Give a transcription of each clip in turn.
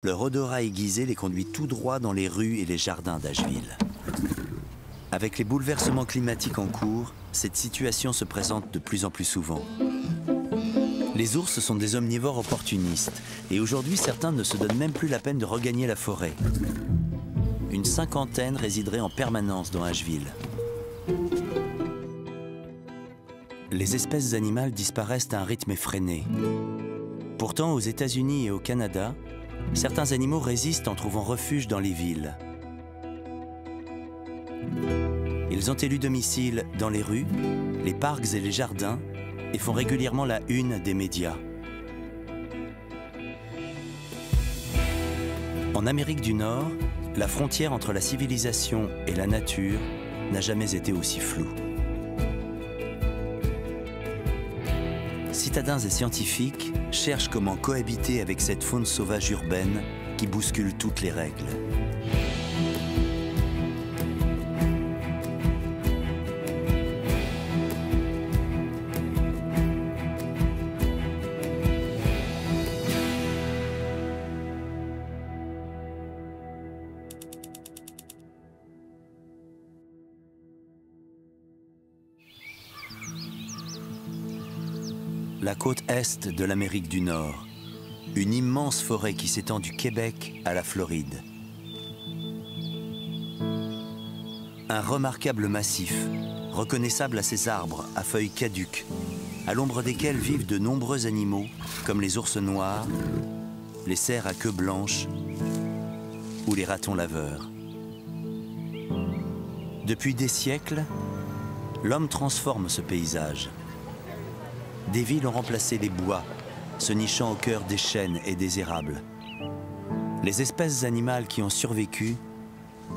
Leur odorat aiguisé les conduit tout droit dans les rues et les jardins d'Asheville. Avec les bouleversements climatiques en cours, cette situation se présente de plus en plus souvent. Les ours sont des omnivores opportunistes et aujourd'hui certains ne se donnent même plus la peine de regagner la forêt. Une cinquantaine résiderait en permanence dans Asheville. Les espèces animales disparaissent à un rythme effréné. Pourtant, aux États-Unis et au Canada, certains animaux résistent en trouvant refuge dans les villes. Ils ont élu domicile dans les rues, les parcs et les jardins et font régulièrement la une des médias. En Amérique du Nord, la frontière entre la civilisation et la nature n'a jamais été aussi floue. Citadins et scientifiques cherchent comment cohabiter avec cette faune sauvage urbaine qui bouscule toutes les règles. La côte est de l'Amérique du Nord, une immense forêt qui s'étend du Québec à la Floride. Un remarquable massif, reconnaissable à ses arbres à feuilles caduques, à l'ombre desquels vivent de nombreux animaux comme les ours noirs, les cerfs à queue blanche ou les ratons laveurs. Depuis des siècles, l'homme transforme ce paysage. Des villes ont remplacé les bois, se nichant au cœur des chênes et des érables. Les espèces animales qui ont survécu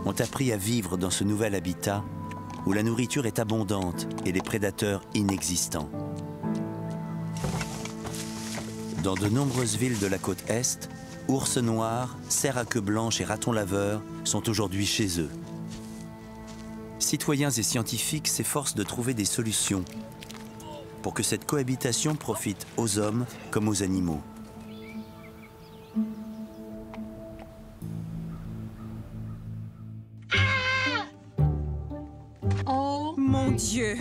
ont appris à vivre dans ce nouvel habitat où la nourriture est abondante et les prédateurs inexistants. Dans de nombreuses villes de la côte Est, ours noirs, cerfs à queue blanche et ratons laveurs sont aujourd'hui chez eux. Citoyens et scientifiques s'efforcent de trouver des solutions pour que cette cohabitation profite aux hommes comme aux animaux. Oh mon Dieu!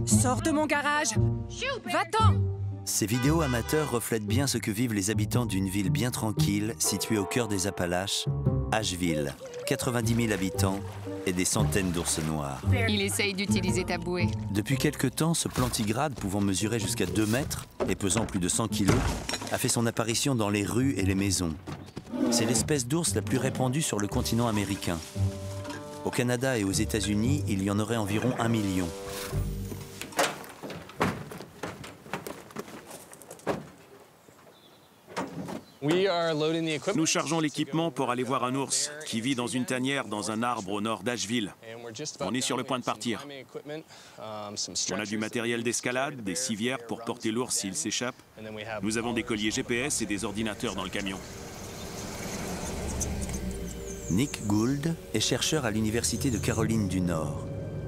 Sors de mon garage! Va-t'en! Ces vidéos amateurs reflètent bien ce que vivent les habitants d'une ville bien tranquille située au cœur des Appalaches, Asheville, 90 000 habitants et des centaines d'ours noirs. Il essaye d'utiliser ta bouée. Depuis quelque temps, ce plantigrade, pouvant mesurer jusqu'à 2 mètres et pesant plus de 100 kilos, a fait son apparition dans les rues et les maisons. C'est l'espèce d'ours la plus répandue sur le continent américain. Au Canada et aux États-Unis, il y en aurait environ 1 million. Nous chargeons l'équipement pour aller voir un ours qui vit dans une tanière dans un arbre au nord d'Asheville. On est sur le point de partir. On a du matériel d'escalade, des civières pour porter l'ours s'il s'échappe. Nous avons des colliers GPS et des ordinateurs dans le camion. Nick Gould est chercheur à l'Université de Caroline du Nord.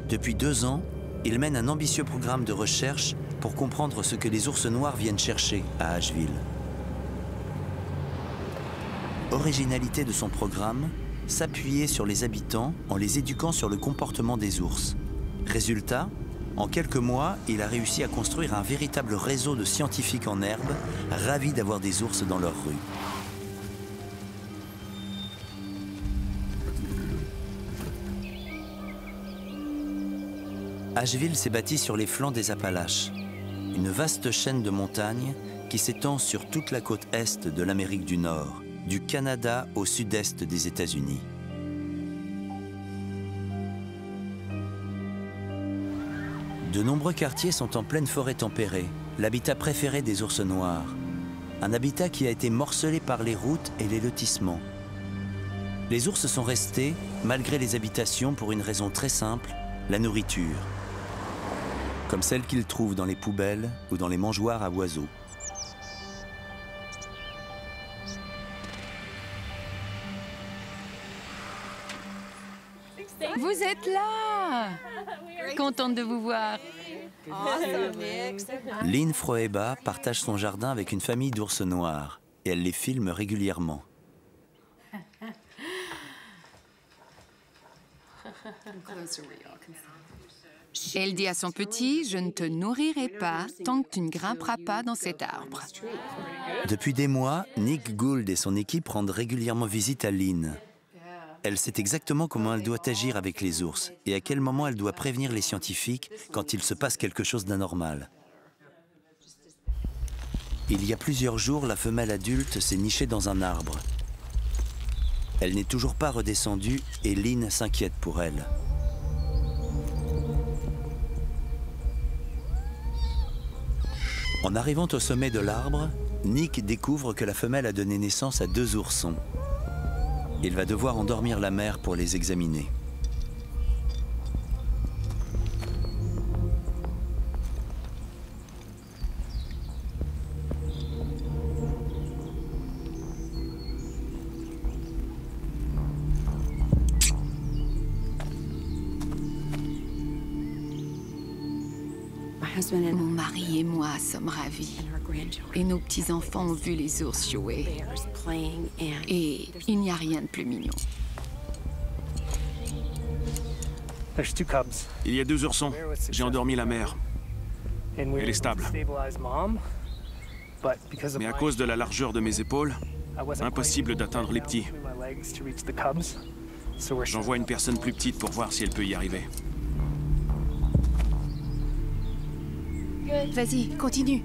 Depuis 2 ans, il mène un ambitieux programme de recherche pour comprendre ce que les ours noirs viennent chercher à Asheville. Originalité de son programme, s'appuyer sur les habitants en les éduquant sur le comportement des ours. Résultat, en quelques mois, il a réussi à construire un véritable réseau de scientifiques en herbe, ravis d'avoir des ours dans leurs rues. Asheville s'est bâtie sur les flancs des Appalaches, une vaste chaîne de montagnes qui s'étend sur toute la côte est de l'Amérique du Nord, du Canada au sud-est des États-Unis. De nombreux quartiers sont en pleine forêt tempérée, l'habitat préféré des ours noirs. Un habitat qui a été morcelé par les routes et les lotissements. Les ours sont restés, malgré les habitations, pour une raison très simple, la nourriture. Comme celle qu'ils trouvent dans les poubelles ou dans les mangeoires à oiseaux. Vous êtes là! Contente de vous voir. Lynn Froeba partage son jardin avec une famille d'ours noirs. et elle les filme régulièrement. Elle dit à son petit, je ne te nourrirai pas tant que tu ne grimperas pas dans cet arbre. Depuis des mois, Nick Gould et son équipe rendent régulièrement visite à Lynn. Elle sait exactement comment elle doit agir avec les ours et à quel moment elle doit prévenir les scientifiques quand il se passe quelque chose d'anormal. Il y a plusieurs jours, la femelle adulte s'est nichée dans un arbre. Elle n'est toujours pas redescendue et Lynn s'inquiète pour elle. En arrivant au sommet de l'arbre, Nick découvre que la femelle a donné naissance à 2 oursons. Il va devoir endormir la mère pour les examiner. Mon mari et moi sommes ravis. Et nos petits-enfants ont vu les ours jouer. Et il n'y a rien de plus mignon. Il y a 2 oursons. J'ai endormi la mère. Elle est stable. Mais à cause de la largeur de mes épaules, impossible d'atteindre les petits. J'envoie une personne plus petite pour voir si elle peut y arriver. Vas-y, continue.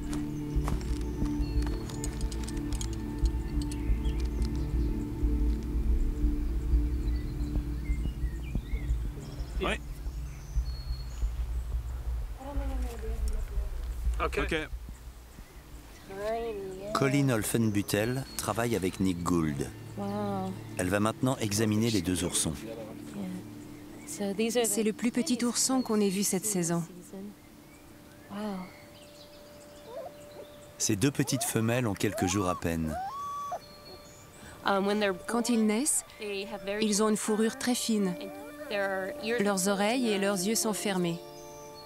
Ouais. Ok. Colleen Olfenbüttel travaille avec Nick Gould. Elle va maintenant examiner les 2 oursons. C'est le plus petit ourson qu'on ait vu cette saison. Ces 2 petites femelles ont quelques jours à peine. Quand ils naissent, ils ont une fourrure très fine. Leurs oreilles et leurs yeux sont fermés.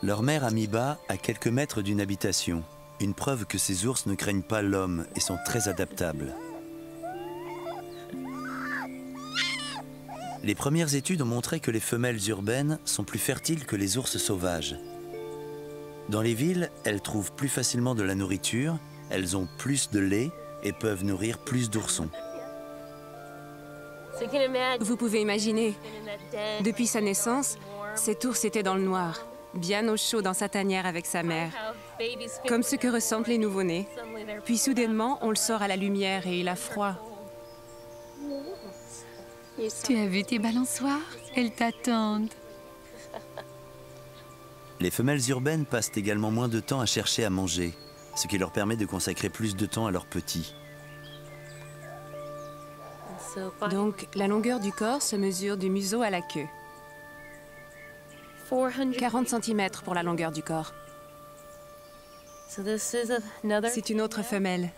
Leur mère Amiba a quelques mètres d'une habitation. Une preuve que ces ours ne craignent pas l'homme et sont très adaptables. Les premières études ont montré que les femelles urbaines sont plus fertiles que les ours sauvages. Dans les villes, elles trouvent plus facilement de la nourriture, elles ont plus de lait et peuvent nourrir plus d'oursons. Vous pouvez imaginer, depuis sa naissance, cet ours était dans le noir, bien au chaud dans sa tanière avec sa mère, comme ce que ressentent les nouveau-nés. Puis soudainement, on le sort à la lumière et il a froid. Tu as vu tes balançoires? Elles t'attendent. Les femelles urbaines passent également moins de temps à chercher à manger, ce qui leur permet de consacrer plus de temps à leurs petits. Donc, la longueur du corps se mesure du museau à la queue. 40 cm pour la longueur du corps. C'est une autre femelle.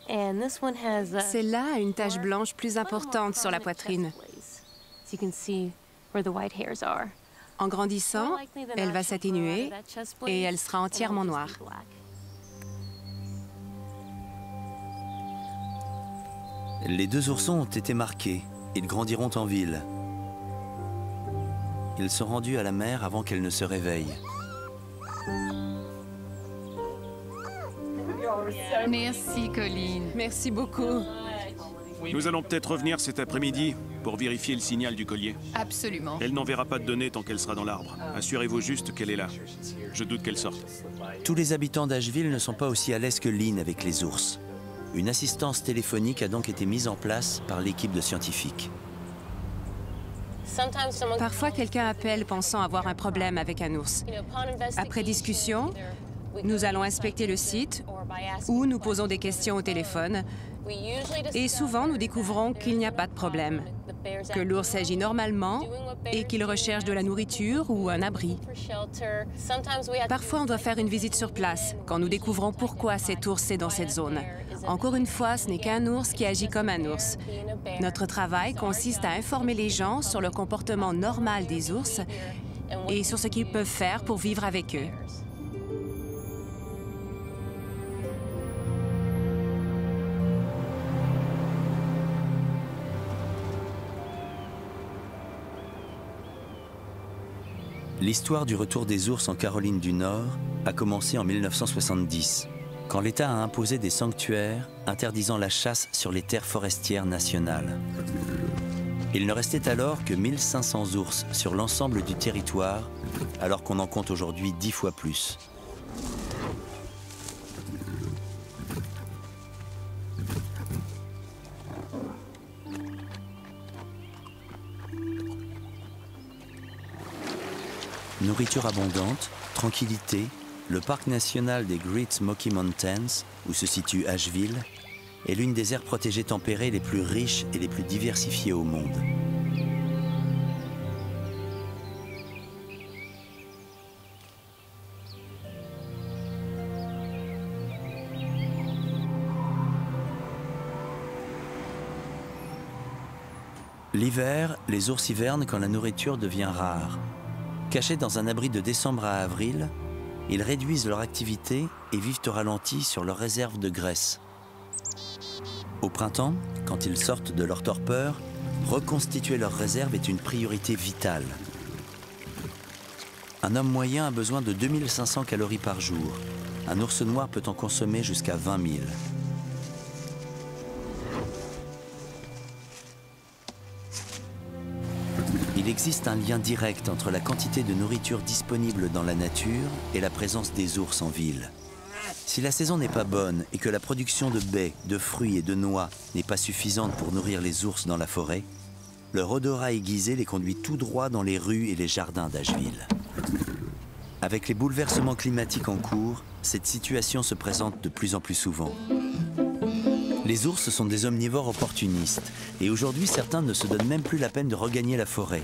Celle-là a une tache blanche plus importante sur la poitrine. En grandissant, elle va s'atténuer et elle sera entièrement noire. Les 2 oursons ont été marqués. Ils grandiront en ville. Ils sont rendus à la mère avant qu'elle ne se réveille. Merci, Colleen. Merci beaucoup. Nous allons peut-être revenir cet après-midi pour vérifier le signal du collier. Absolument. Elle n'enverra pas de données tant qu'elle sera dans l'arbre. Assurez-vous juste qu'elle est là. Je doute qu'elle sorte. Tous les habitants d'Asheville ne sont pas aussi à l'aise que Lynn avec les ours. Une assistance téléphonique a donc été mise en place par l'équipe de scientifiques. Parfois, quelqu'un appelle pensant avoir un problème avec un ours. Après discussion, nous allons inspecter le site ou nous posons des questions au téléphone. Et souvent, nous découvrons qu'il n'y a pas de problème, que l'ours agit normalement et qu'il recherche de la nourriture ou un abri. Parfois, on doit faire une visite sur place quand nous découvrons pourquoi cet ours est dans cette zone. Encore une fois, ce n'est qu'un ours qui agit comme un ours. Notre travail consiste à informer les gens sur le comportement normal des ours et sur ce qu'ils peuvent faire pour vivre avec eux. L'histoire du retour des ours en Caroline du Nord a commencé en 1970, quand l'État a imposé des sanctuaires interdisant la chasse sur les terres forestières nationales. Il ne restait alors que 1500 ours sur l'ensemble du territoire, alors qu'on en compte aujourd'hui 10 fois plus. Nourriture abondante, tranquillité, le parc national des Great Smoky Mountains, où se situe Asheville, est l'une des aires protégées tempérées les plus riches et les plus diversifiées au monde. L'hiver, les ours hivernent quand la nourriture devient rare. Cachés dans un abri de décembre à avril, ils réduisent leur activité et vivent au ralenti sur leurs réserves de graisse. Au printemps, quand ils sortent de leur torpeur, reconstituer leurs réserves est une priorité vitale. Un homme moyen a besoin de 2500 calories par jour. Un ours noir peut en consommer jusqu'à 20 000. Il existe un lien direct entre la quantité de nourriture disponible dans la nature et la présence des ours en ville. Si la saison n'est pas bonne et que la production de baies, de fruits et de noix n'est pas suffisante pour nourrir les ours dans la forêt, leur odorat aiguisé les conduit tout droit dans les rues et les jardins d'Asheville. Avec les bouleversements climatiques en cours, cette situation se présente de plus en plus souvent. Les ours sont des omnivores opportunistes et aujourd'hui certains ne se donnent même plus la peine de regagner la forêt.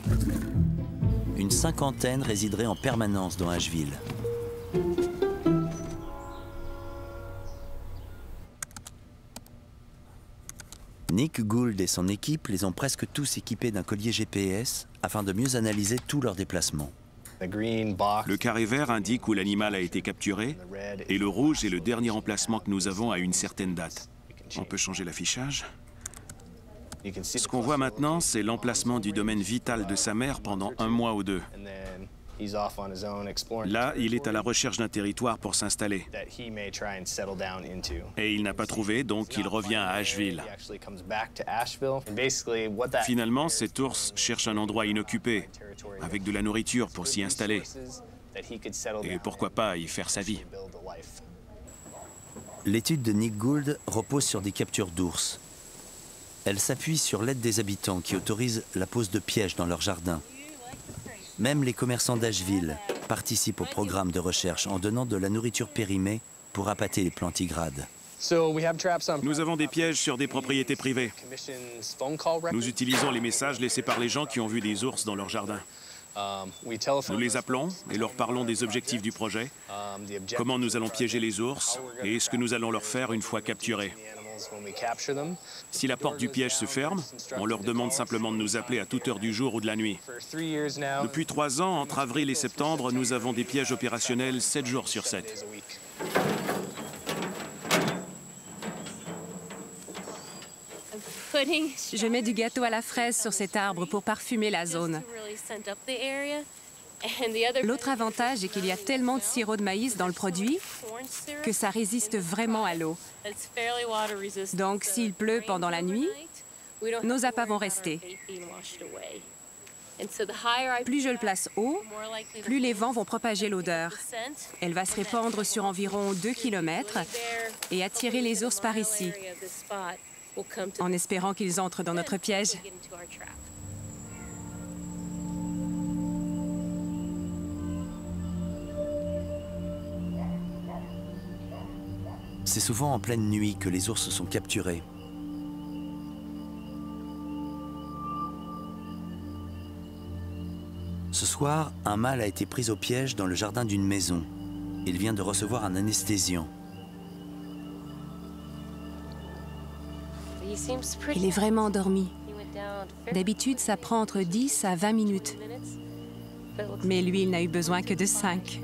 Une cinquantaine résiderait en permanence dans Asheville. Nick Gould et son équipe les ont presque tous équipés d'un collier GPS afin de mieux analyser tous leurs déplacements. Le carré vert indique où l'animal a été capturé et le rouge est le dernier emplacement que nous avons à une certaine date. On peut changer l'affichage. Ce qu'on voit maintenant, c'est l'emplacement du domaine vital de sa mère pendant 1 mois ou 2. Là, il est à la recherche d'un territoire pour s'installer. Et il n'a pas trouvé, donc il revient à Asheville. Finalement, cet ours cherche un endroit inoccupé, avec de la nourriture pour s'y installer. Et pourquoi pas y faire sa vie. L'étude de Nick Gould repose sur des captures d'ours. Elle s'appuie sur l'aide des habitants qui autorisent la pose de pièges dans leur jardin. Même les commerçants d'Asheville participent au programme de recherche en donnant de la nourriture périmée pour appâter les plantigrades. Nous avons des pièges sur des propriétés privées. Nous utilisons les messages laissés par les gens qui ont vu des ours dans leur jardin. Nous les appelons et leur parlons des objectifs du projet, comment nous allons piéger les ours et ce que nous allons leur faire une fois capturés. Si la porte du piège se ferme, on leur demande simplement de nous appeler à toute heure du jour ou de la nuit. Depuis 3 ans, entre avril et septembre, nous avons des pièges opérationnels 7 jours sur 7. Je mets du gâteau à la fraise sur cet arbre pour parfumer la zone. L'autre avantage est qu'il y a tellement de sirop de maïs dans le produit que ça résiste vraiment à l'eau. Donc, s'il pleut pendant la nuit, nos appâts vont rester. Plus je le place haut, plus les vents vont propager l'odeur. Elle va se répandre sur environ 2 km et attirer les ours par ici, en espérant qu'ils entrent dans notre piège. C'est souvent en pleine nuit que les ours sont capturés. Ce soir, un mâle a été pris au piège dans le jardin d'une maison. Il vient de recevoir un anesthésiant. Il est vraiment endormi. D'habitude, ça prend entre 10 à 20 minutes. Mais lui, il n'a eu besoin que de 5.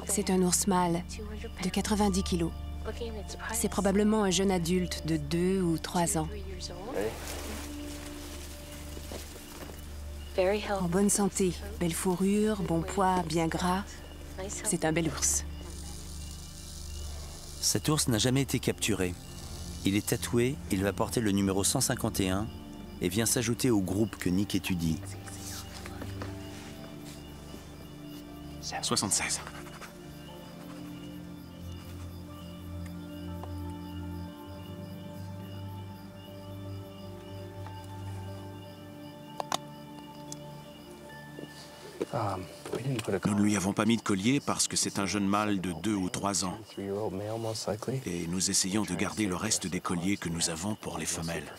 C'est un ours mâle de 90 kilos. C'est probablement un jeune adulte de 2 ou 3 ans. En bonne santé, belle fourrure, bon poids, bien gras. C'est un bel ours. Cet ours n'a jamais été capturé. Il est tatoué, il va porter le numéro 151 et vient s'ajouter au groupe que Nick étudie. 76. Nous ne lui avons pas mis de collier parce que c'est un jeune mâle de 2 ou 3 ans. Et nous essayons de garder le reste des colliers que nous avons pour les femelles.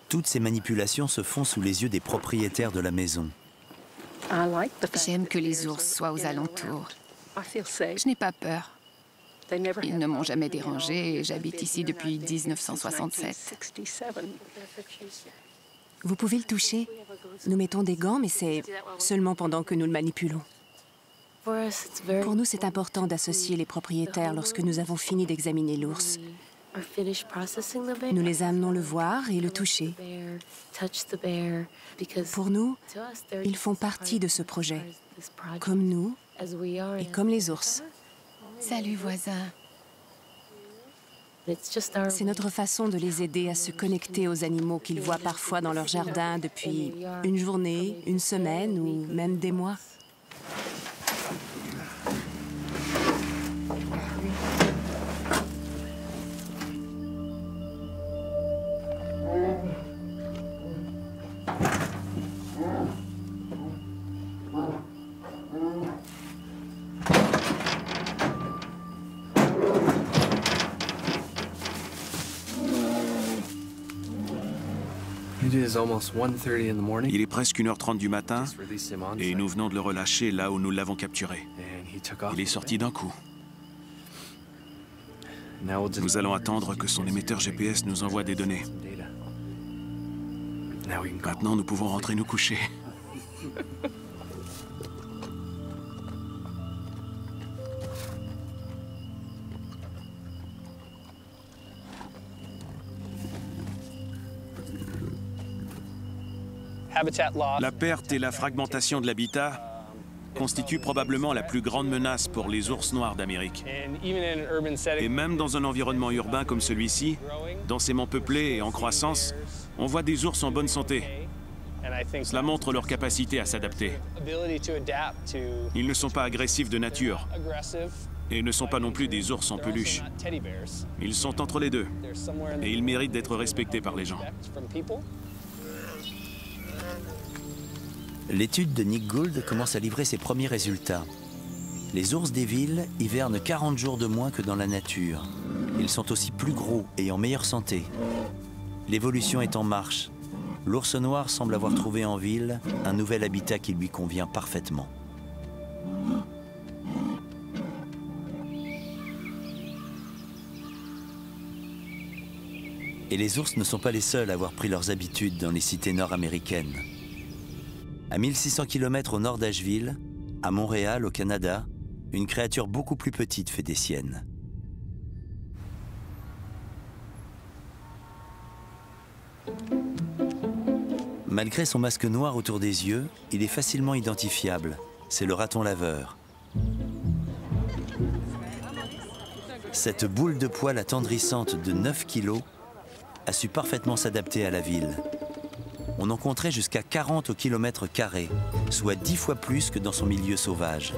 Toutes ces manipulations se font sous les yeux des propriétaires de la maison. J'aime que les ours soient aux alentours. Je n'ai pas peur. Ils ne m'ont jamais dérangée et j'habite ici depuis 1967. Vous pouvez le toucher. Nous mettons des gants, mais c'est seulement pendant que nous le manipulons. Pour nous, c'est important d'associer les propriétaires lorsque nous avons fini d'examiner l'ours. Nous les amenons le voir et le toucher. Pour nous, ils font partie de ce projet, comme nous et comme les ours. Salut, voisin. C'est notre façon de les aider à se connecter aux animaux qu'ils voient parfois dans leur jardin depuis une journée, une semaine ou même des mois. Il est presque 1h30 du matin et nous venons de le relâcher là où nous l'avons capturé. Il est sorti d'un coup. Nous allons attendre que son émetteur GPS nous envoie des données. Maintenant, nous pouvons rentrer nous coucher. La perte et la fragmentation de l'habitat constituent probablement la plus grande menace pour les ours noirs d'Amérique. Et même dans un environnement urbain comme celui-ci, densément peuplé et en croissance, on voit des ours en bonne santé. Cela montre leur capacité à s'adapter. Ils ne sont pas agressifs de nature et ne sont pas non plus des ours en peluche. Ils sont entre les deux et ils méritent d'être respectés par les gens. L'étude de Nick Gould commence à livrer ses premiers résultats. Les ours des villes hivernent 40 jours de moins que dans la nature. Ils sont aussi plus gros et en meilleure santé. L'évolution est en marche. L'ours noir semble avoir trouvé en ville un nouvel habitat qui lui convient parfaitement. Et les ours ne sont pas les seuls à avoir pris leurs habitudes dans les cités nord-américaines. À 1600 km au nord d'Asheville, à Montréal, au Canada, une créature beaucoup plus petite fait des siennes. Malgré son masque noir autour des yeux, il est facilement identifiable. C'est le raton laveur. Cette boule de poil attendrissante de 9 kilos a su parfaitement s'adapter à la ville. On en compterait jusqu'à 40 au kilomètre carré, soit 10 fois plus que dans son milieu sauvage.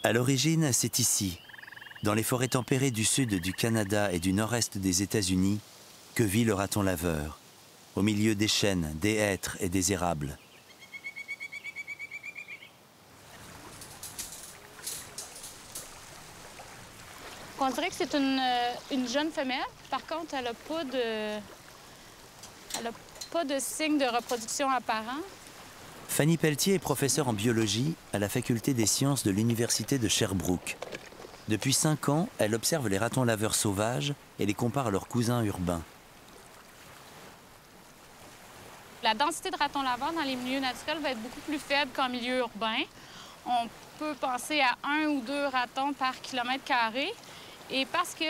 À l'origine, c'est ici, dans les forêts tempérées du sud du Canada et du nord-est des États-Unis, que vit le raton laveur, au milieu des chênes, des hêtres et des érables. On dirait que c'est une jeune femelle. Par contre, elle n'a pas de signe de reproduction apparent. Fanny Pelletier est professeure en biologie à la faculté des sciences de l'université de Sherbrooke. Depuis 5 ans, elle observe les ratons laveurs sauvages et les compare à leurs cousins urbains. La densité de ratons laveurs dans les milieux naturels va être beaucoup plus faible qu'en milieu urbain. On peut penser à 1 ou 2 ratons par kilomètre carré. Et parce que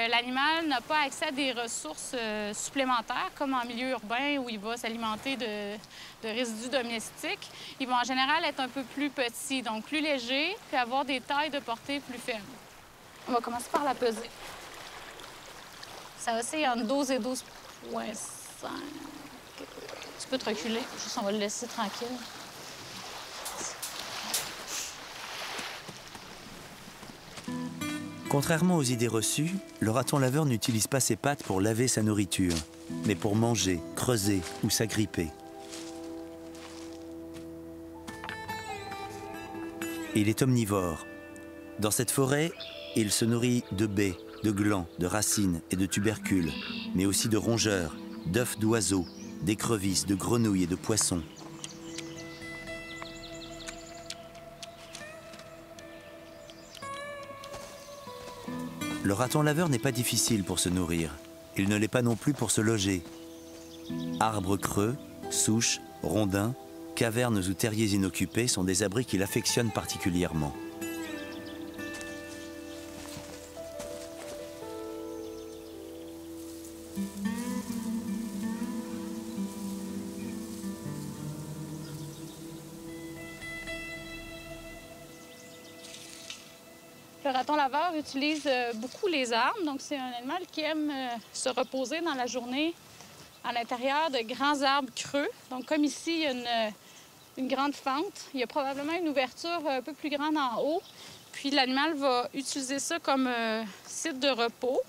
l'animal n'a pas accès à des ressources supplémentaires, comme en milieu urbain où il va s'alimenter de résidus domestiques, ils vont en général être un peu plus petits, donc plus légers, puis avoir des tailles de portée plus faibles. On va commencer par la peser. Ça oscille entre 12 et 12,5. Tu peux te reculer, juste on va le laisser tranquille. Contrairement aux idées reçues, le raton laveur n'utilise pas ses pattes pour laver sa nourriture, mais pour manger, creuser ou s'agripper. Il est omnivore. Dans cette forêt, il se nourrit de baies, de glands, de racines et de tubercules, mais aussi de rongeurs, d'œufs d'oiseaux, d'écrevisses, de grenouilles et de poissons. Le raton laveur n'est pas difficile pour se nourrir. Il ne l'est pas non plus pour se loger. Arbres creux, souches, rondins, cavernes ou terriers inoccupés sont des abris qu'il affectionne particulièrement. Le raton laveur utilise beaucoup les arbres, donc c'est un animal qui aime se reposer dans la journée à l'intérieur de grands arbres creux. Donc comme ici, il y a une grande fente, il y a probablement une ouverture un peu plus grande en haut, puis l'animal va utiliser ça comme site de repos.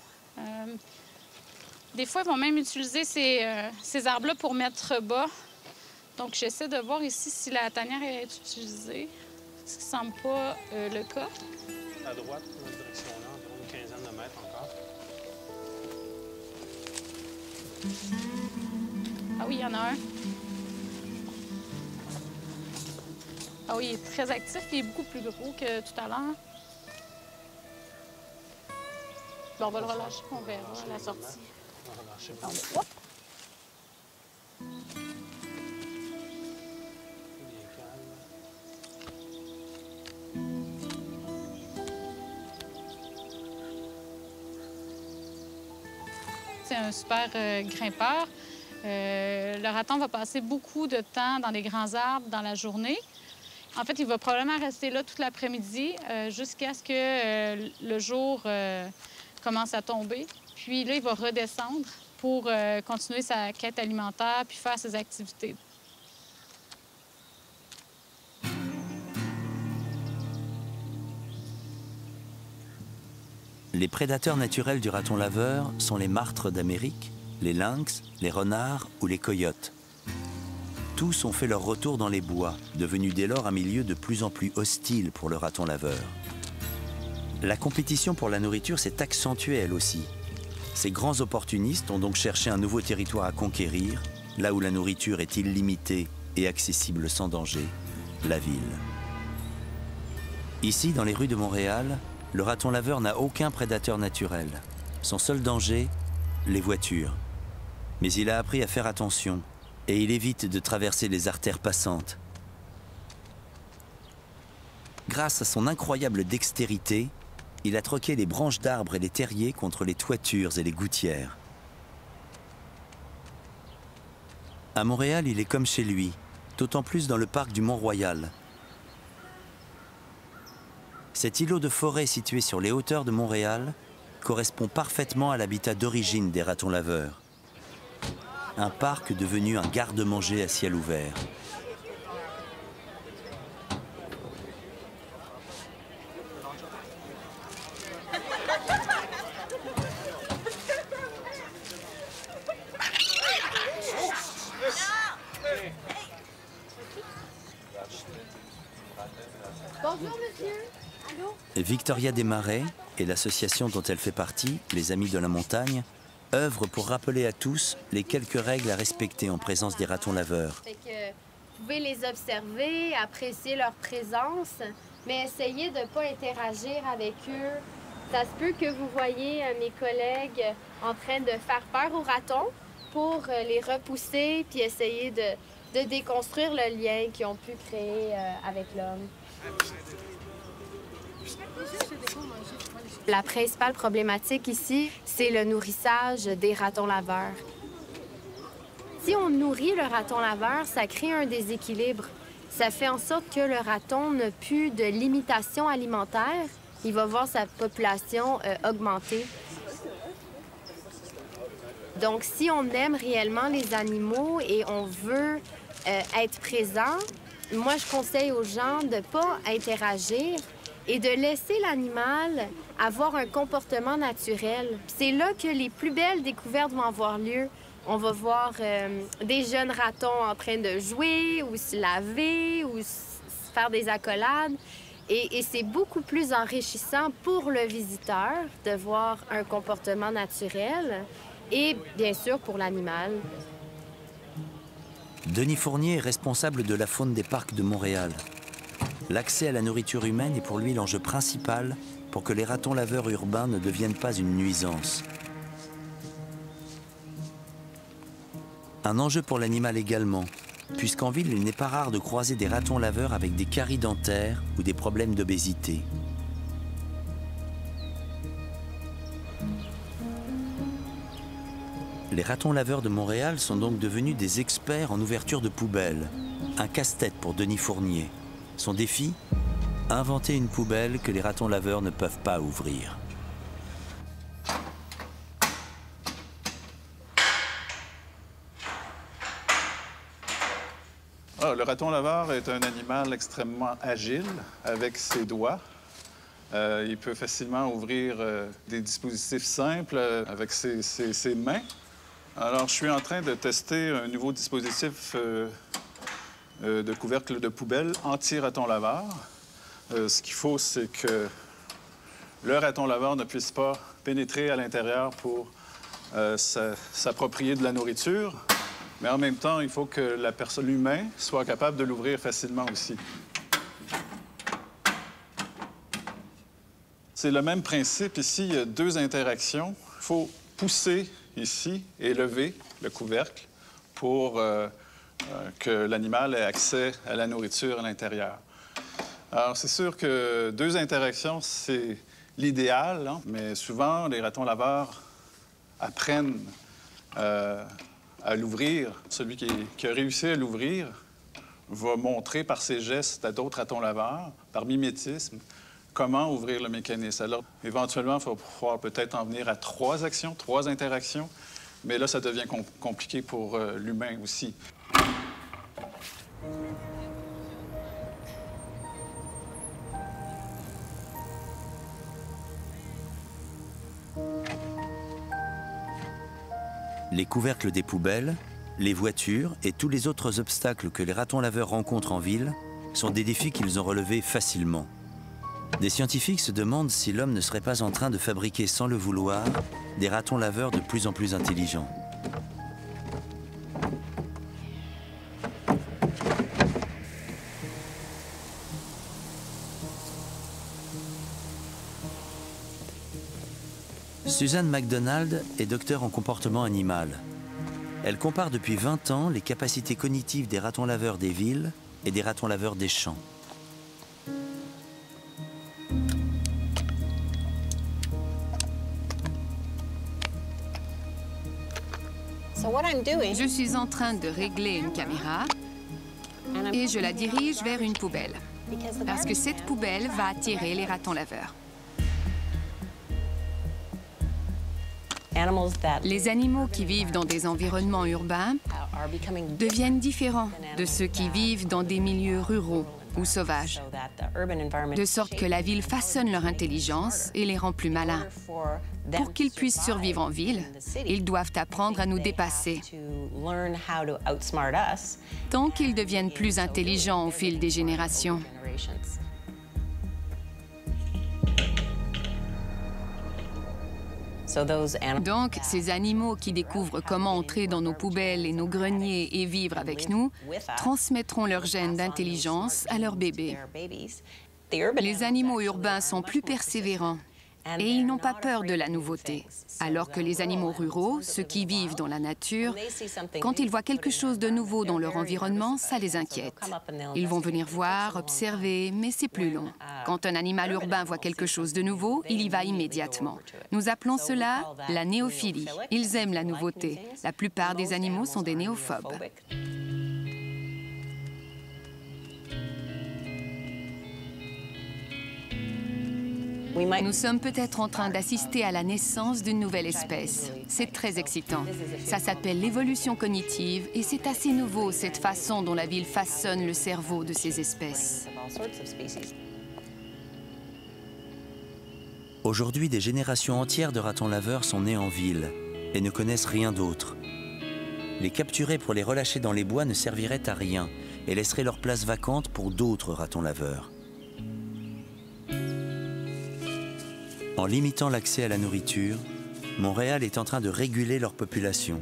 Des fois, ils vont même utiliser ces arbres-là pour mettre bas. Donc j'essaie de voir ici si la tanière est utilisée, ce qui ne semble pas le cas. À droite, dans cette direction-là, environ une quinzaine de mètres encore. Ah oui, il y en a un. Ah oui, il est très actif, il est beaucoup plus gros que tout à l'heure. Bon, on va le relâcher, on verra à la sortie. On va relâcher. Hop! C'est un super grimpeur. Le raton va passer beaucoup de temps dans les grands arbres dans la journée. En fait, il va probablement rester là toute l'après-midi jusqu'à ce que le jour commence à tomber. Puis là, il va redescendre pour continuer sa quête alimentaire puis faire ses activités. Les prédateurs naturels du raton laveur sont les martres d'Amérique, les lynx, les renards ou les coyotes. Tous ont fait leur retour dans les bois, devenus dès lors un milieu de plus en plus hostile pour le raton laveur. La compétition pour la nourriture s'est accentuée elle aussi. Ces grands opportunistes ont donc cherché un nouveau territoire à conquérir, là où la nourriture est illimitée et accessible sans danger, la ville. Ici, dans les rues de Montréal, le raton laveur n'a aucun prédateur naturel. Son seul danger, les voitures. Mais il a appris à faire attention et il évite de traverser les artères passantes. Grâce à son incroyable dextérité, il a troqué les branches d'arbres et les terriers contre les toitures et les gouttières. À Montréal, il est comme chez lui, d'autant plus dans le parc du Mont-Royal. Cet îlot de forêt situé sur les hauteurs de Montréal correspond parfaitement à l'habitat d'origine des ratons laveurs. Un parc devenu un garde-manger à ciel ouvert. Bonjour, monsieur. Allô? Victoria Desmarais et l'association dont elle fait partie, les Amis de la Montagne, œuvrent pour rappeler à tous les quelques règles à respecter en présence des ratons laveurs. Fait que vous pouvez les observer, apprécier leur présence, mais essayez de ne pas interagir avec eux. Ça se peut que vous voyez mes collègues en train de faire peur aux ratons. pour les repousser puis essayer de déconstruire le lien qu'ils ont pu créer avec l'homme. La principale problématique ici, c'est le nourrissage des ratons laveurs. Si on nourrit le raton laveur, ça crée un déséquilibre. Ça fait en sorte que le raton n'a plus de limitation alimentaire. Il va voir sa population augmenter. Donc, si on aime réellement les animaux et on veut être présent, moi, je conseille aux gens de ne pas interagir et de laisser l'animal avoir un comportement naturel. C'est là que les plus belles découvertes vont avoir lieu. On va voir des jeunes ratons en train de jouer ou se laver ou faire des accolades. Et c'est beaucoup plus enrichissant pour le visiteur de voir un comportement naturel et, bien sûr, pour l'animal. Denis Fournier est responsable de la faune des parcs de Montréal. L'accès à la nourriture humaine est pour lui l'enjeu principal pour que les ratons laveurs urbains ne deviennent pas une nuisance. Un enjeu pour l'animal également, puisqu'en ville, il n'est pas rare de croiser des ratons laveurs avec des caries dentaires ou des problèmes d'obésité. Les ratons laveurs de Montréal sont donc devenus des experts en ouverture de poubelles. Un casse-tête pour Denis Fournier. Son défi ? Inventer une poubelle que les ratons laveurs ne peuvent pas ouvrir. Le raton laveur est un animal extrêmement agile avec ses doigts. Il peut facilement ouvrir des dispositifs simples avec ses mains. Alors, je suis en train de tester un nouveau dispositif de couvercle de poubelle anti-raton laveur. Ce qu'il faut, c'est que le raton laveur ne puisse pas pénétrer à l'intérieur pour s'approprier de la nourriture. Mais en même temps, il faut que l'humain soit capable de l'ouvrir facilement aussi. C'est le même principe ici. Il y a deux interactions. Il faut pousser ici et lever le couvercle pour que l'animal ait accès à la nourriture à l'intérieur. Alors, c'est sûr que deux interactions, c'est l'idéal, hein? Mais souvent, les ratons laveurs apprennent à l'ouvrir. Celui qui a réussi à l'ouvrir va montrer par ses gestes à d'autres ratons laveurs, par mimétisme, comment ouvrir le mécanisme. Alors, éventuellement, il va pouvoir peut-être en venir à trois actions, trois interactions, mais là, ça devient compliqué pour l'humain aussi. Les couvercles des poubelles, les voitures et tous les autres obstacles que les ratons laveurs rencontrent en ville sont des défis qu'ils ont relevés facilement. Des scientifiques se demandent si l'homme ne serait pas en train de fabriquer sans le vouloir des ratons laveurs de plus en plus intelligents. Suzanne McDonald est docteure en comportement animal. Elle compare depuis 20 ans les capacités cognitives des ratons laveurs des villes et des ratons laveurs des champs. Je suis en train de régler une caméra et je la dirige vers une poubelle. Parce que cette poubelle va attirer les ratons laveurs. Les animaux qui vivent dans des environnements urbains deviennent différents de ceux qui vivent dans des milieux ruraux ou sauvages, de sorte que la ville façonne leur intelligence et les rend plus malins. Pour qu'ils puissent survivre en ville, ils doivent apprendre à nous dépasser, tant qu'ils deviennent plus intelligents au fil des générations. Donc, ces animaux qui découvrent comment entrer dans nos poubelles et nos greniers et vivre avec nous transmettront leurs gènes d'intelligence à leurs bébés. Les animaux urbains sont plus persévérants Et ils n'ont pas peur de la nouveauté. Alors que les animaux ruraux, ceux qui vivent dans la nature, quand ils voient quelque chose de nouveau dans leur environnement, ça les inquiète. Ils vont venir voir, observer, mais c'est plus long. Quand un animal urbain voit quelque chose de nouveau, il y va immédiatement. Nous appelons cela la néophilie. Ils aiment la nouveauté. La plupart des animaux sont des néophobes. Nous sommes peut-être en train d'assister à la naissance d'une nouvelle espèce. C'est très excitant. Ça s'appelle l'évolution cognitive et c'est assez nouveau, cette façon dont la ville façonne le cerveau de ces espèces. Aujourd'hui, des générations entières de ratons laveurs sont nées en ville et ne connaissent rien d'autre. Les capturer pour les relâcher dans les bois ne servirait à rien et laisserait leur place vacante pour d'autres ratons laveurs. En limitant l'accès à la nourriture, Montréal est en train de réguler leur population,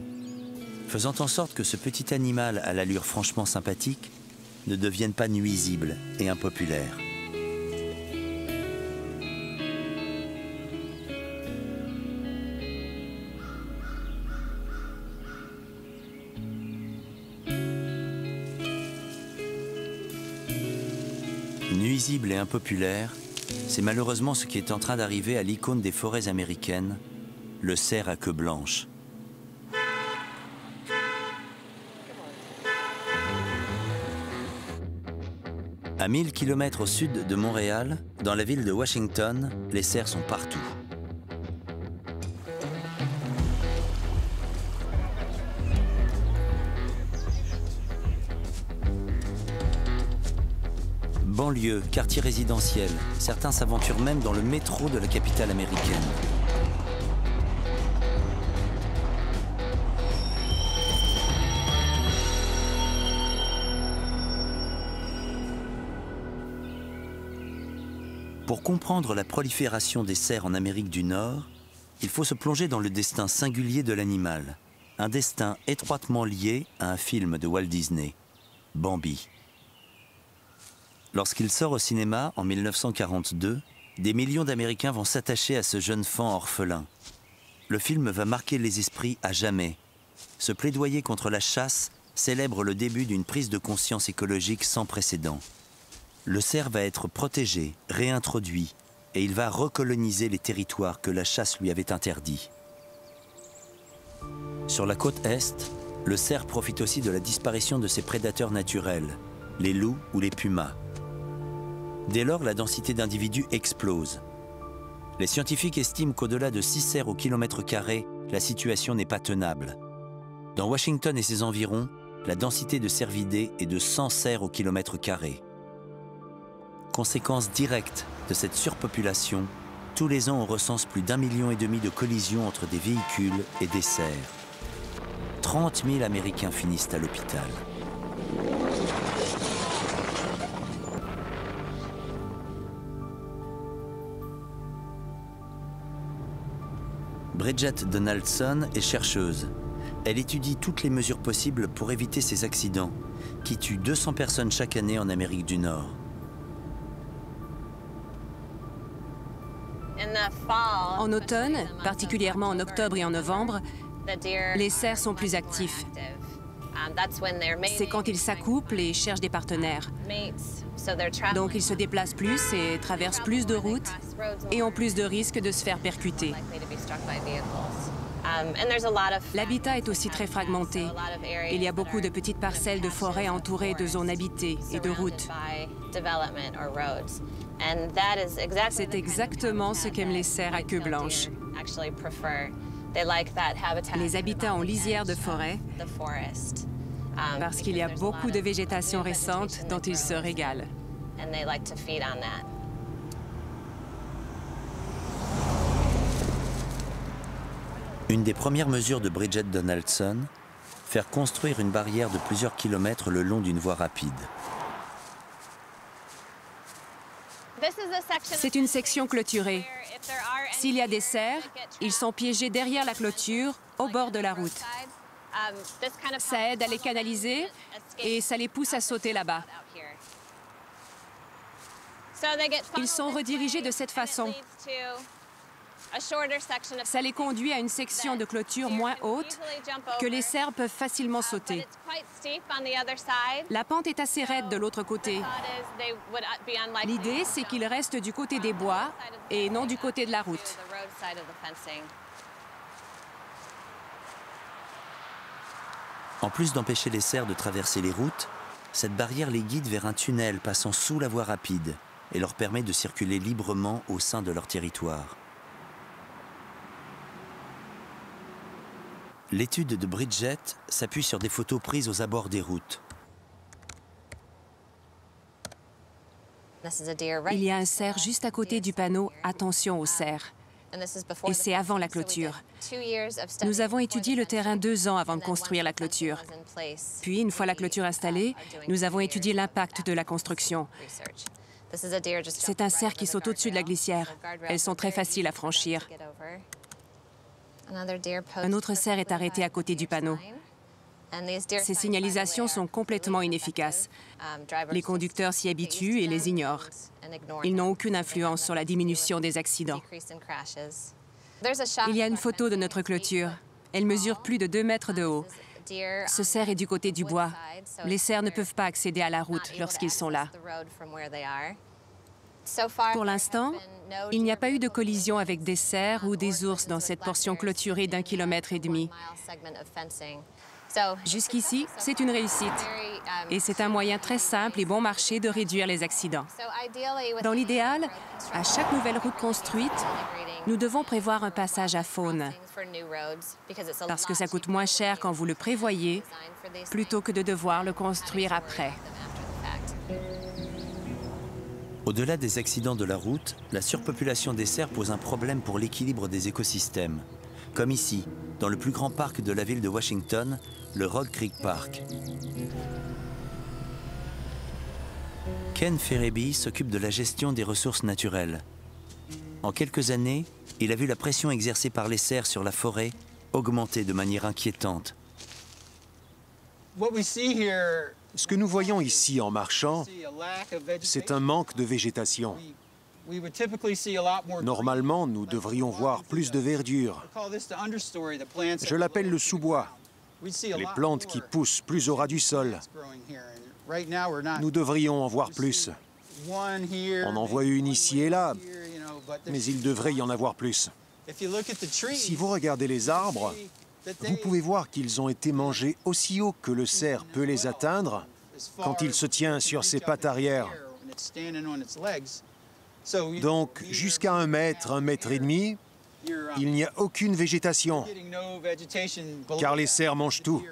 faisant en sorte que ce petit animal à l'allure franchement sympathique ne devienne pas nuisible et impopulaire. Nuisible et impopulaire, c'est malheureusement ce qui est en train d'arriver à l'icône des forêts américaines, le cerf à queue blanche. À 1000 km au sud de Montréal, dans la ville de Washington, les cerfs sont partout. Banlieue, quartier résidentiel, certains s'aventurent même dans le métro de la capitale américaine. Pour comprendre la prolifération des cerfs en Amérique du Nord, il faut se plonger dans le destin singulier de l'animal, un destin étroitement lié à un film de Walt Disney, Bambi. Lorsqu'il sort au cinéma en 1942, des millions d'Américains vont s'attacher à ce jeune faon orphelin. Le film va marquer les esprits à jamais. Ce plaidoyer contre la chasse célèbre le début d'une prise de conscience écologique sans précédent. Le cerf va être protégé, réintroduit, et il va recoloniser les territoires que la chasse lui avait interdits. Sur la côte Est, le cerf profite aussi de la disparition de ses prédateurs naturels, les loups ou les pumas. Dès lors, la densité d'individus explose. Les scientifiques estiment qu'au-delà de 6 cerfs au kilomètre carré, la situation n'est pas tenable. Dans Washington et ses environs, la densité de cervidés est de 100 cerfs au kilomètre carré. Conséquence directe de cette surpopulation, tous les ans on recense plus d'1,5 million de collisions entre des véhicules et des cerfs. 30 000 Américains finissent à l'hôpital. Bridget Donaldson est chercheuse. Elle étudie toutes les mesures possibles pour éviter ces accidents, qui tuent 200 personnes chaque année en Amérique du Nord. En automne, particulièrement en octobre et en novembre, les cerfs sont plus actifs. C'est quand ils s'accouplent et cherchent des partenaires. Donc ils se déplacent plus et traversent plus de routes et ont plus de risques de se faire percuter. L'habitat est aussi très fragmenté. Il y a beaucoup de petites parcelles de forêt entourées de zones habitées et de routes. C'est exactement ce qu'aiment les cerfs à queue blanche. Les habitats en lisière de forêt, parce qu'il y a beaucoup de végétation récente dont ils se régalent. Une des premières mesures de Bridget Donaldson, faire construire une barrière de plusieurs kilomètres le long d'une voie rapide. C'est une section clôturée. S'il y a des cerfs, ils sont piégés derrière la clôture, au bord de la route. Ça aide à les canaliser et ça les pousse à sauter là-bas. Ils sont redirigés de cette façon. Ça les conduit à une section de clôture moins haute que les cerfs peuvent facilement sauter. La pente est assez raide de l'autre côté. L'idée, c'est qu'ils restent du côté des bois et non du côté de la route. En plus d'empêcher les cerfs de traverser les routes, cette barrière les guide vers un tunnel passant sous la voie rapide et leur permet de circuler librement au sein de leur territoire. L'étude de Bridget s'appuie sur des photos prises aux abords des routes. Il y a un cerf juste à côté du panneau « Attention aux cerfs ». Et c'est avant la clôture. Nous avons étudié le terrain 2 ans avant de construire la clôture. Puis, une fois la clôture installée, nous avons étudié l'impact de la construction. C'est un cerf qui saute au-dessus de la glissière. Elles sont très faciles à franchir. Un autre cerf est arrêté à côté du panneau. Ces signalisations sont complètement inefficaces. Les conducteurs s'y habituent et les ignorent. Ils n'ont aucune influence sur la diminution des accidents. Il y a une photo de notre clôture. Elle mesure plus de 2 mètres de haut. Ce cerf est du côté du bois. Les cerfs ne peuvent pas accéder à la route lorsqu'ils sont là. Pour l'instant, il n'y a pas eu de collision avec des cerfs ou des ours dans cette portion clôturée d'1,5 kilomètre. Jusqu'ici, c'est une réussite. Et c'est un moyen très simple et bon marché de réduire les accidents. Dans l'idéal, à chaque nouvelle route construite, nous devons prévoir un passage à faune. Parce que ça coûte moins cher quand vous le prévoyez, plutôt que de devoir le construire après. Au-delà des accidents de la route, la surpopulation des cerfs pose un problème pour l'équilibre des écosystèmes. Comme ici, dans le plus grand parc de la ville de Washington, le Rock Creek Park. Ken Ferebee s'occupe de la gestion des ressources naturelles. En quelques années, il a vu la pression exercée par les cerfs sur la forêt augmenter de manière inquiétante. Ce que nous voyons ici en marchant, c'est un manque de végétation. Normalement, nous devrions voir plus de verdure. Je l'appelle le sous-bois, les plantes qui poussent plus au ras du sol. Nous devrions en voir plus. On en voit une ici et là, mais il devrait y en avoir plus. Si vous regardez les arbres, vous pouvez voir qu'ils ont été mangés aussi haut que le cerf peut les atteindre quand il se tient sur ses pattes arrière. Donc, jusqu'à 1 mètre, 1,5 mètres, il n'y a aucune végétation, car les cerfs mangent tout.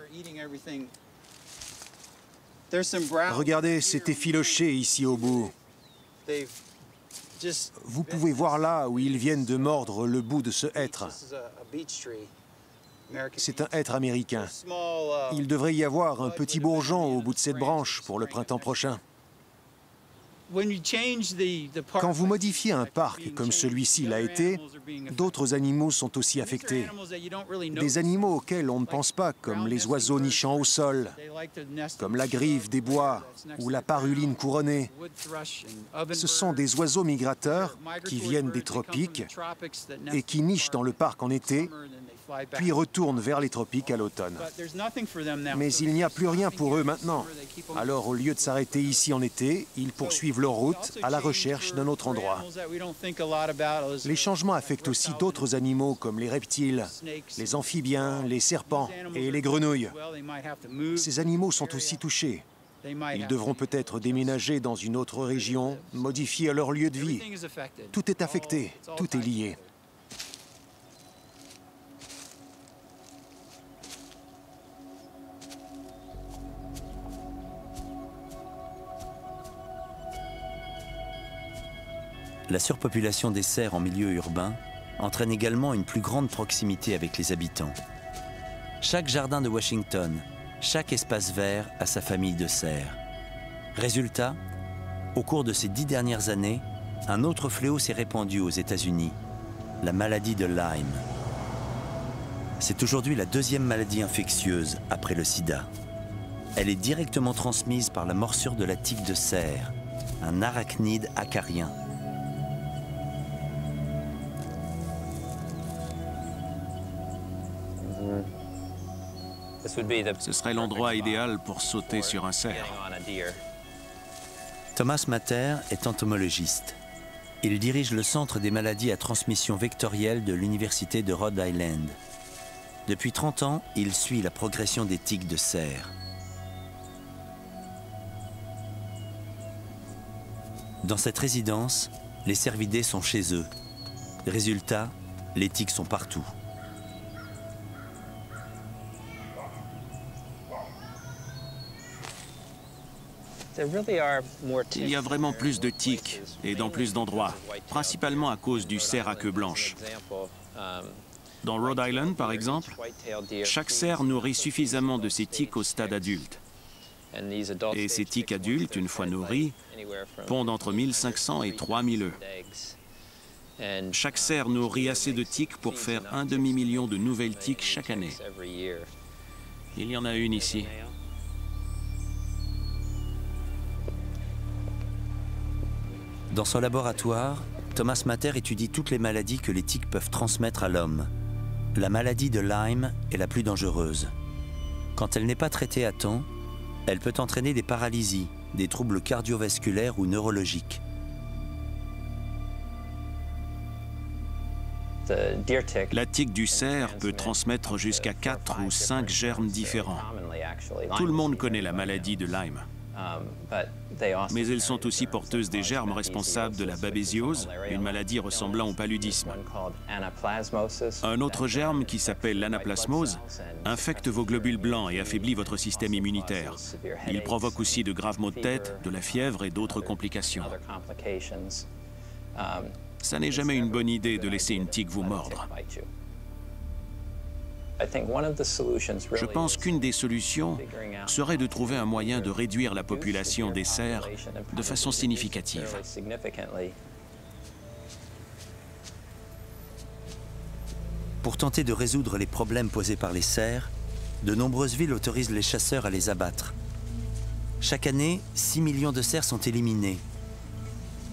Regardez, c'est effiloché ici au bout. Vous pouvez voir là où ils viennent de mordre le bout de ce hêtre. C'est un hêtre américain. Il devrait y avoir un petit bourgeon au bout de cette branche pour le printemps prochain. Quand vous modifiez un parc comme celui-ci l'a été, d'autres animaux sont aussi affectés. Des animaux auxquels on ne pense pas, comme les oiseaux nichant au sol, comme la grive des bois ou la paruline couronnée. Ce sont des oiseaux migrateurs qui viennent des tropiques et qui nichent dans le parc en été, puis retournent vers les tropiques à l'automne. Mais il n'y a plus rien pour eux maintenant. Alors, au lieu de s'arrêter ici en été, ils poursuivent leur route à la recherche d'un autre endroit. Les changements affectent aussi d'autres animaux comme les reptiles, les amphibiens, les serpents et les grenouilles. Ces animaux sont aussi touchés. Ils devront peut-être déménager dans une autre région, modifier leur lieu de vie. Tout est affecté, tout est lié. La surpopulation des cerfs en milieu urbain entraîne également une plus grande proximité avec les habitants. Chaque jardin de Washington, chaque espace vert a sa famille de cerfs. Résultat, au cours de ces 10 dernières années, un autre fléau s'est répandu aux États-Unis, la maladie de Lyme. C'est aujourd'hui la 2e maladie infectieuse après le sida. Elle est directement transmise par la morsure de la tique de cerf, un arachnide acarien. Ce serait l'endroit idéal pour sauter sur un cerf. Thomas Matter est entomologiste. Il dirige le Centre des maladies à transmission vectorielle de l'Université de Rhode Island. Depuis 30 ans, il suit la progression des tiques de cerf. Dans cette résidence, les cervidés sont chez eux. Résultat, les tiques sont partout. Il y a vraiment plus de tiques et dans plus d'endroits, principalement à cause du cerf à queue blanche. Dans Rhode Island, par exemple, chaque cerf nourrit suffisamment de ses tiques au stade adulte. Et ces tiques adultes, une fois nourries, pondent entre 1500 et 3000 œufs. Chaque cerf nourrit assez de tiques pour faire un demi-million de nouvelles tiques chaque année. Il y en a une ici. Dans son laboratoire, Thomas Matter étudie toutes les maladies que les tiques peuvent transmettre à l'homme. La maladie de Lyme est la plus dangereuse. Quand elle n'est pas traitée à temps, elle peut entraîner des paralysies, des troubles cardiovasculaires ou neurologiques. La tique du cerf peut transmettre jusqu'à 4 ou 5 germes différents. Tout le monde connaît la maladie de Lyme. Mais elles sont aussi porteuses des germes responsables de la babésiose, une maladie ressemblant au paludisme. Un autre germe, qui s'appelle l'anaplasmose, infecte vos globules blancs et affaiblit votre système immunitaire. Il provoque aussi de graves maux de tête, de la fièvre et d'autres complications. Ça n'est jamais une bonne idée de laisser une tique vous mordre. Je pense qu'une des solutions serait de trouver un moyen de réduire la population des cerfs de façon significative. Pour tenter de résoudre les problèmes posés par les cerfs, de nombreuses villes autorisent les chasseurs à les abattre. Chaque année, 6 millions de cerfs sont éliminés.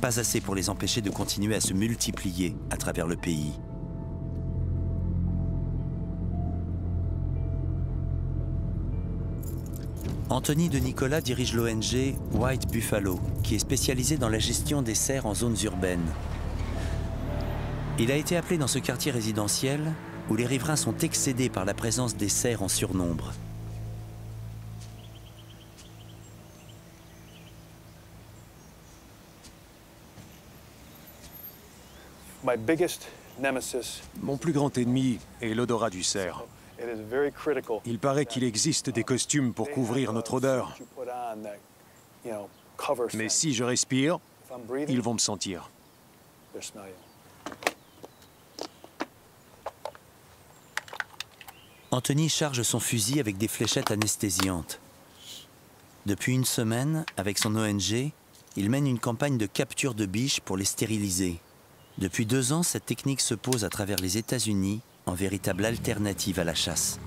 Pas assez pour les empêcher de continuer à se multiplier à travers le pays. Anthony de Nicolas dirige l'ONG White Buffalo, qui est spécialisée dans la gestion des cerfs en zones urbaines. Il a été appelé dans ce quartier résidentiel où les riverains sont excédés par la présence des cerfs en surnombre. Mon plus grand ennemi est l'odorat du cerf. Il paraît qu'il existe des costumes pour couvrir notre odeur. Mais si je respire, ils vont me sentir. Anthony charge son fusil avec des fléchettes anesthésiantes. Depuis une semaine, avec son ONG, il mène une campagne de capture de biches pour les stériliser. Depuis 2 ans, cette technique se pose à travers les États-Unis en véritable alternative à la chasse.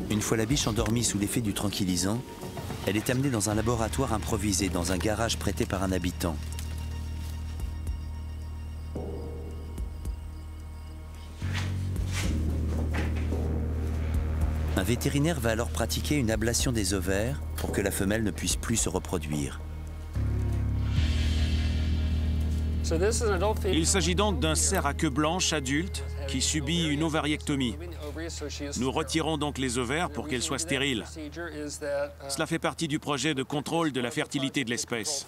Une fois la biche endormie sous l'effet du tranquillisant, elle est amenée dans un laboratoire improvisé dans un garage prêté par un habitant. Un vétérinaire va alors pratiquer une ablation des ovaires pour que la femelle ne puisse plus se reproduire. Il s'agit donc d'un cerf à queue blanche adulte qui subit une ovariectomie. Nous retirons donc les ovaires pour qu'elles soient stériles. Cela fait partie du projet de contrôle de la fertilité de l'espèce.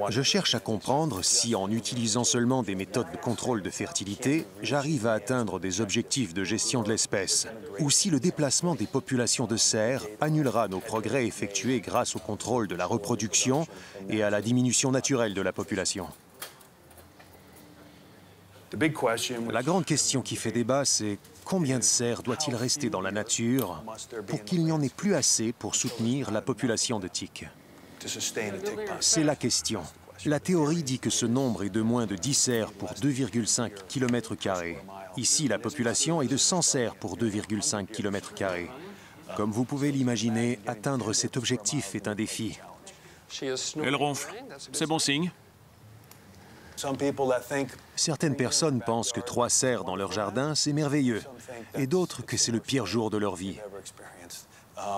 Je cherche à comprendre si, en utilisant seulement des méthodes de contrôle de fertilité, j'arrive à atteindre des objectifs de gestion de l'espèce, ou si le déplacement des populations de cerfs annulera nos progrès effectués grâce au contrôle de la reproduction et à la diminution naturelle de la population. La grande question qui fait débat, c'est combien de cerfs doit-il rester dans la nature pour qu'il n'y en ait plus assez pour soutenir la population de tiques? C'est la question. La théorie dit que ce nombre est de moins de 10 cerfs pour 2,5 km². Ici, la population est de 100 cerfs pour 2,5 km². Comme vous pouvez l'imaginer, atteindre cet objectif est un défi. Elle ronfle. C'est bon signe. Certaines personnes pensent que 3 cerfs dans leur jardin, c'est merveilleux, et d'autres que c'est le pire jour de leur vie.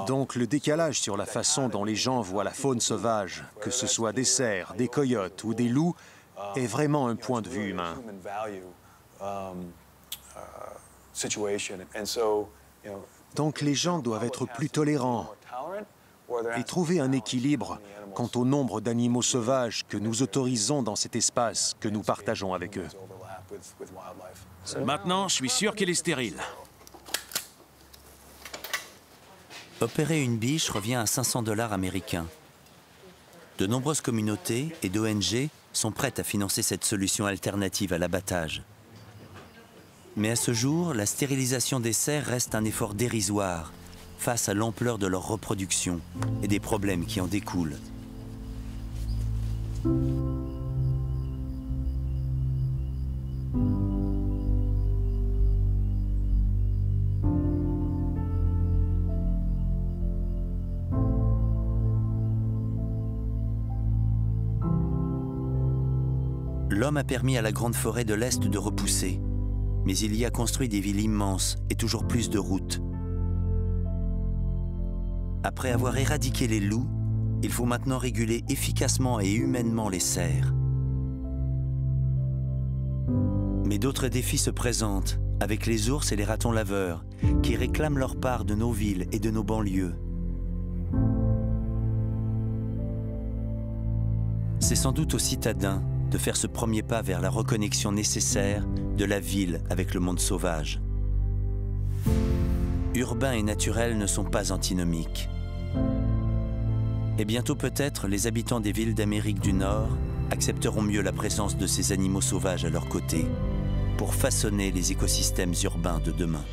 Donc le décalage sur la façon dont les gens voient la faune sauvage, que ce soit des cerfs, des coyotes ou des loups, est vraiment un point de vue humain. Donc les gens doivent être plus tolérants et trouver un équilibre quant au nombre d'animaux sauvages que nous autorisons dans cet espace que nous partageons avec eux. Maintenant, je suis sûr qu'elle est stérile. Opérer une biche revient à 500 $ américains. De nombreuses communautés et d'ONG sont prêtes à financer cette solution alternative à l'abattage. Mais à ce jour, la stérilisation des cerfs reste un effort dérisoire face à l'ampleur de leur reproduction et des problèmes qui en découlent. L'homme a permis à la grande forêt de l'Est de repousser, mais il y a construit des villes immenses et toujours plus de routes. Après avoir éradiqué les loups, il faut maintenant réguler efficacement et humainement les cerfs. Mais d'autres défis se présentent, avec les ours et les ratons laveurs, qui réclament leur part de nos villes et de nos banlieues. C'est sans doute aux citadins de faire ce premier pas vers la reconnexion nécessaire de la ville avec le monde sauvage. Urbain et naturel ne sont pas antinomiques. Et bientôt peut-être, les habitants des villes d'Amérique du Nord accepteront mieux la présence de ces animaux sauvages à leur côté pour façonner les écosystèmes urbains de demain.